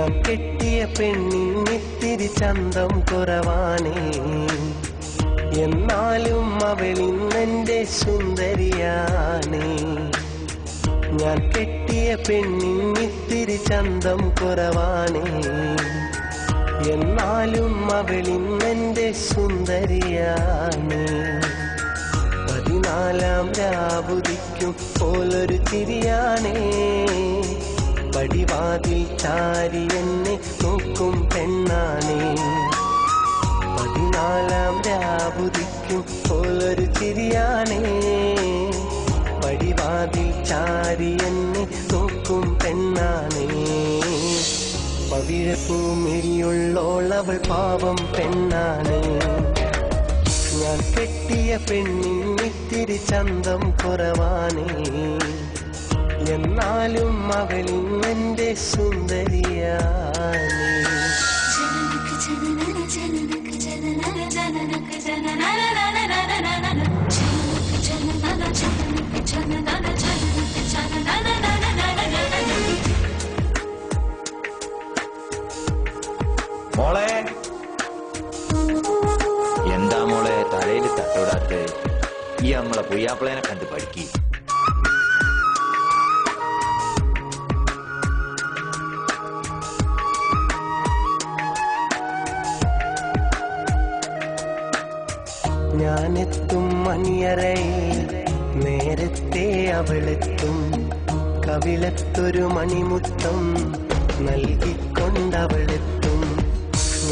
ഞാൻ കെട്ടിയ പെണ്ണിന്നിത്തിരി ചന്തം കുറവാണേ, എന്നാലും അവളിന്നെന്റെ സുന്ദരിയാണേ. ഞാൻ കെട്ടിയ പെണ്ണിന്നിത്തിരി ചന്തം കുറവാണേ, എന്നാലും അവളിന്നെന്റെ സുന്ദരിയാണേ. 14 രാവുദിക്കും പോലൊരു ചിരിയാണേ, പടിവാതിൽ ചാരി എന്നെ നോക്കും പെണ്ണാണേ. 14 രാവുദിക്കും പോലൊരു ചിരിയാണേ, പടിവാതിൽ ചാരി എന്നെ നോക്കും പെണ്ണാണേ. പവിഴപ്പൂമിഴിയുള്ളോളവൾ പാവം പെണ്ണാണ്. ഞാൻ കെട്ടിയ പെണ്ണിന്നിത്തിരി ചന്തം കുറവാണേ, എന്നാലും അവളിന്നെന്റെ സുന്ദരിയാണേ. മോളെ, എന്താ മോളെ തലയിൽ തട്ടോടാത്ത്? ഈ നമ്മളെ പുയ്യാപ്പിളേനെ കണ്ട് പഠിക്കി. ഞാനെത്തും മണിയറയിൽ നേരത്തെ അവളെത്തും, കവിളത്തൊരു മണിമുത്തം നൽകിക്കൊണ്ടവളെത്തും.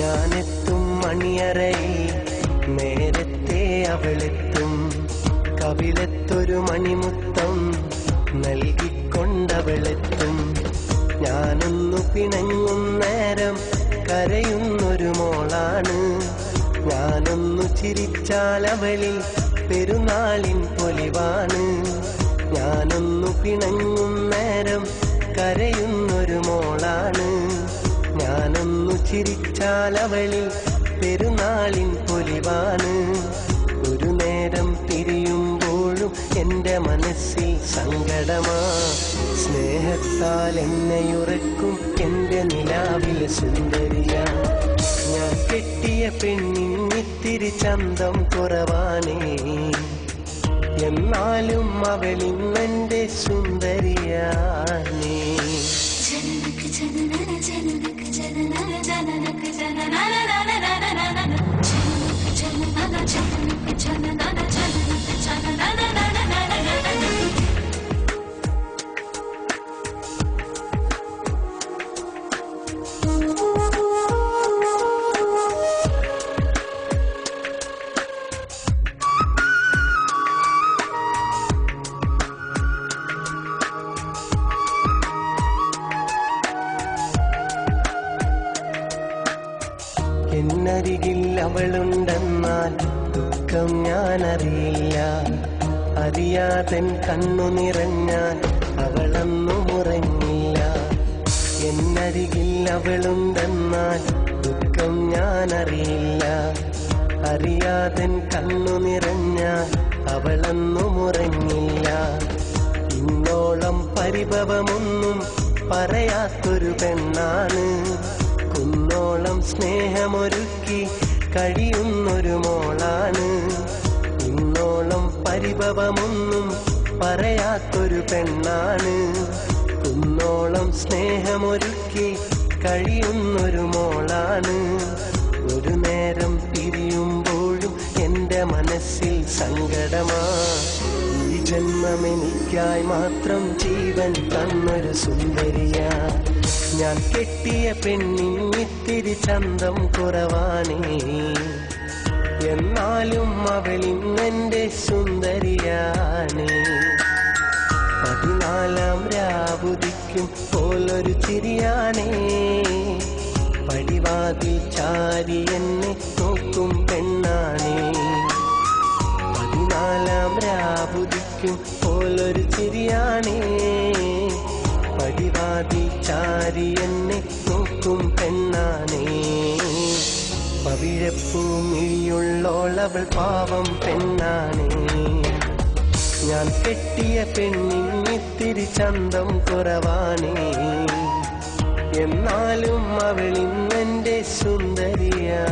ഞാനെത്തും മണിയറയിൽ നേരത്തെ അവളെത്തും, കവിളത്തൊരു മണിമുത്തം നൽകിക്കൊണ്ടവളെത്തും. ഞാനൊന്നു പിണങ്ങും നേരം കരയുന്നൊരു മോളാണ്, ഞാനൊന്നു ചിരിച്ചാലവളിൽ പെരുന്നാളിൻ പൊലിവാണ്. ഞാനൊന്നു പിണങ്ങും നേരം കരയുന്നൊരു മോളാണ്, ഞാനൊന്നു ചിരിച്ചാലവളിൽ പെരുന്നാളിൻ പൊലിവാണ്. ഒരു നേരം തിരിയുമ്പോഴും എൻ്റെ മനസ്സിൽ സങ്കടമാ, സ്നേഹത്താൽ എന്നെയുറക്കും എൻ്റെ നിലാവിലെ സുന്ദരിയാ. ഞാൻ കെട്ടിയ പെണ്ണിന്നിത്തിരി ചന്തം കുറവാണേ, എന്നാലും അവളിന്നെന്റെ സുന്ദരിയാണേ. എന്നരികിൽ അവളുണ്ടെന്നാൽ ദുഃഖം ഞാനറിയില്ല, അറിയാതൻ കണ്ണു നിറഞ്ഞാൽ അവളൊന്നും ഉറങ്ങില്ല. എന്നരികിൽ അവളുണ്ടെന്നാൽ ദുഃഖം ഞാനറിയില്ല, അറിയാതൻ കണ്ണു നിറഞ്ഞാൽ അവളൊന്നും ഉറങ്ങില്ല. ഇന്നോളം പരിഭവമൊന്നും പറയാത്തൊരു പെണ്ണാണ്, കുന്നോളം സ്നേഹമൊരുക്കി കഴിയുന്നൊരു മോളാണ്. ഇന്നോളം പരിഭവമൊന്നും പറയാത്തൊരു പെണ്ണാണ്, കുന്നോളം സ്നേഹമൊരുക്കി കഴിയുന്നൊരു മോളാണ്. ഒരു നേരം പിരിയുമ്പോഴും എൻ്റെ മനസ്സിൽ സങ്കടമാ, ഈ ജന്മമെനിക്കായി മാത്രം ജീവൻ തന്നൊരു സുന്ദരിയാ. ഞാൻ കെട്ടിയ പെണ്ണിന്നിത്തിരി ചന്തം കുറവാണേ, എന്നാലും അവളിന്നെന്റെ സുന്ദരിയാണേ. 14 രാവുദിക്കും പോലൊരു ചിരിയാണേ, പടിവാതിൽ ചാരി എന്നെ നോക്കും പെണ്ണാണേ. 14 രാവുദിക്കും പോലൊരു ചിരിയാണേ, പടിവാതിൽ ചാരി എന്നെ നോക്കും പെണ്ണാണേ. പവിഴപ്പൂമിഴിയുള്ളോളവൾ പാവം പെണ്ണാണേ, ഞാൻ കെട്ടിയ പെണ്ണിന്നിത്തിരി ചന്തം കുറവാണേ, എന്നാലും അവളിന്നെന്റെ സുന്ദരിയാ